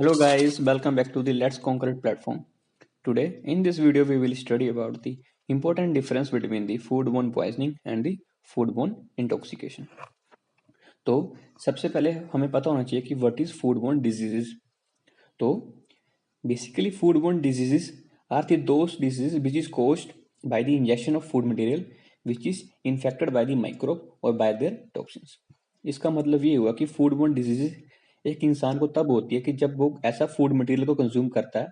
Hello guys, welcome back to the Let's Conquer It platform. Today, in this video, we will study about the important difference between the foodborne poisoning and the foodborne intoxication. तो सबसे पहले हमें पता होना चाहिए कि what is foodborne diseases. तो basically foodborne diseases are the those diseases which is caused by the ingestion of food material which is infected by the microbe or by their toxins. इसका मतलब ये हुआ कि फूडबोर्न डिजीजेस एक इंसान को तब होती है कि जब वो ऐसा फूड मटेरियल को कंज्यूम करता है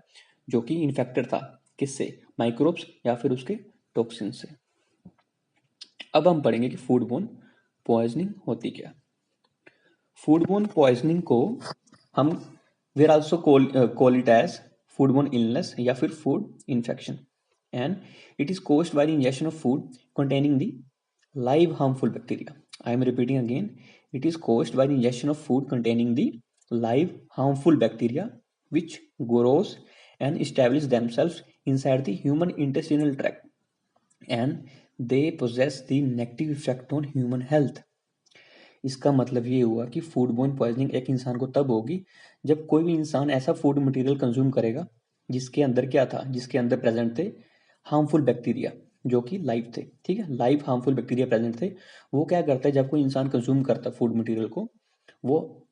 जो कि इन्फेक्टेड था. किससे? माइक्रोब्स या फिर उसके टॉक्सिन से. अब हम पढ़ेंगे कि फूडबोर्न पॉइजनिंग होती क्या. फूडबोर्न पॉइजनिंग को हम we're also call it as foodborne illness या फिर food infection, and it is caused by the ingestion of food containing the live harmful bacteria. I am repeating again, it is caused by the ingestion of food containing the live harmful bacteria which grows and establish themselves inside the human intestinal tract, and they possess the negative effect on human health. इसका मतलब ये हुआ कि फूडबोर्न poisoning एक इंसान को तब होगी जब कोई भी इंसान ऐसा फूड मटेरियल कंज्यूम करेगा जिसके अंदर क्या था, जिसके अंदर प्रेजेंट थे हार्मफुल बैक्टीरिया जो कि लाइव थे. ठीक है, लाइव हार्मफुल बैक्टीरिया प्रेजेंट थे. वो क्या करता है, जब कोई इंसान कंज्यूम करता है फूड मटेरियल को, वो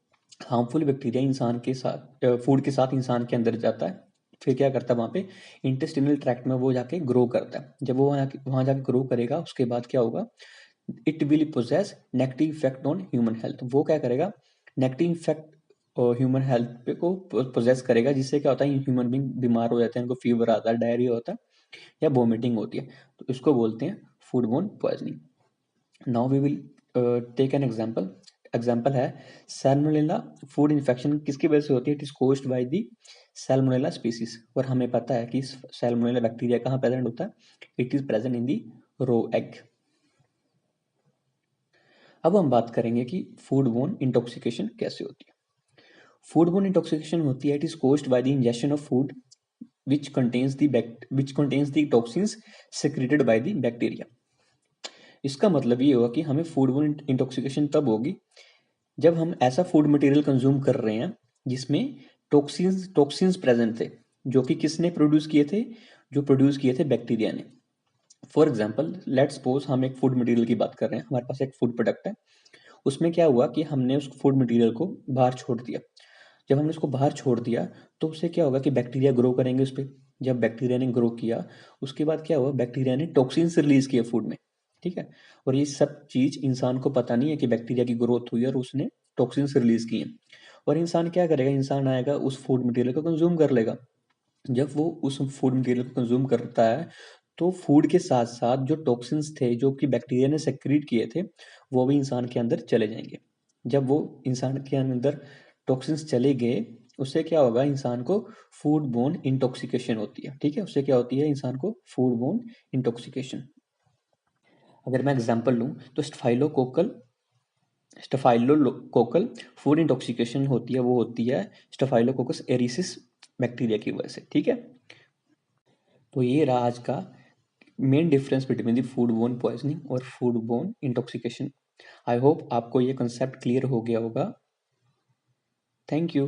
हार्मफुल बैक्टीरिया इंसान के साथ फूड के साथ इंसान के अंदर जाता है. फिर क्या करता है, वहाँ पे इंटेस्टिनल ट्रैक्ट में वो जाके ग्रो करता है. जब वो वहाँ जाके ग्रो करेगा, उसके बाद क्या होगा, it will poses negative effect on human health. वो क्या करेगा, नेगेटिव इफेक्ट ह्यूमन हेल्थ पे को पोजेस करेगा, जिससे क्या होता है, ह्यूमन बींग बीमार हो जाते हैं, उनको फीवर आता है, डायरिया होता है या वोमिटिंग होती है. तो इसको बोलते हैं foodborne poisoning. Now we will take an example. Example है सैल्मोनेला फूड इन्फेक्शन. किसकी वजह से होती है? It is caused by the salmonella species. और हमें पता है कि सैल्मोनेला बैक्टीरिया कहाँ प्रेजेंट होता है? It is present in the raw egg. अब हम बात करेंगे कि फूडबोर्न इंटॉक्सिकेशन कैसे होती है. फूडबोर्न इंटॉक्सिकेशन होती है, it is caused by the injection of food which contains the toxins secreted by the bacteria. इसका मतलब ये होगा कि हमें फूडबोर्न इंटॉक्सिकेशन तब होगी जब हम ऐसा फूड मटेरियल कंज्यूम कर रहे हैं जिसमें टॉक्सिन्स प्रेजेंट थे, जो कि किसने प्रोड्यूस किए थे? जो प्रोड्यूस किए थे बैक्टीरिया ने. फॉर एग्जाम्पल, लेट सपोज हम एक फूड मटेरियल की बात कर रहे हैं. हमारे पास एक फूड प्रोडक्ट है, उसमें क्या हुआ कि हमने उस फूड मटेरियल को बाहर छोड़ दिया. जब हमने उसको बाहर छोड़ दिया तो उससे क्या होगा कि बैक्टीरिया ग्रो करेंगे उस पर. जब बैक्टीरिया ने ग्रो किया, उसके बाद क्या हुआ, बैक्टीरिया ने टॉक्सिन्स रिलीज किए फूड में. ठीक है, और ये सब चीज इंसान को पता नहीं है कि बैक्टीरिया की ग्रोथ हुई और उसने टॉक्सिन्स रिलीज किए. और इंसान क्या करेगा, इंसान आएगा उस फूड मटेरियल को कंज्यूम कर लेगा. जब वो उस फूड मटेरियल को कंज्यूम करता है तो फूड के साथ साथ जो टॉक्सिन्स थे जो कि बैक्टीरिया ने सेक्रीट किए थे, वो भी इंसान के अंदर चले जाएंगे. जब वो इंसान के अंदर टॉक्सिन्स चले गए, उससे क्या होगा, इंसान को फूड बोर्न इंटॉक्सिकेशन होती है. ठीक है, उससे क्या होती है, इंसान को फूड बोर्न इंटॉक्सिकेशन. अगर मैं एग्जांपल लूं तो स्टेफाइलोकोकल फूड इंटॉक्सिकेशन होती है, वो होती है स्टेफाइलोकोकस एरिसिस बैक्टीरिया की वजह से. ठीक है, तो ये रहा आज का main difference between the food borne poisoning और food borne intoxication. I hope आपको ये कंसेप्ट क्लियर हो गया होगा. Thank you.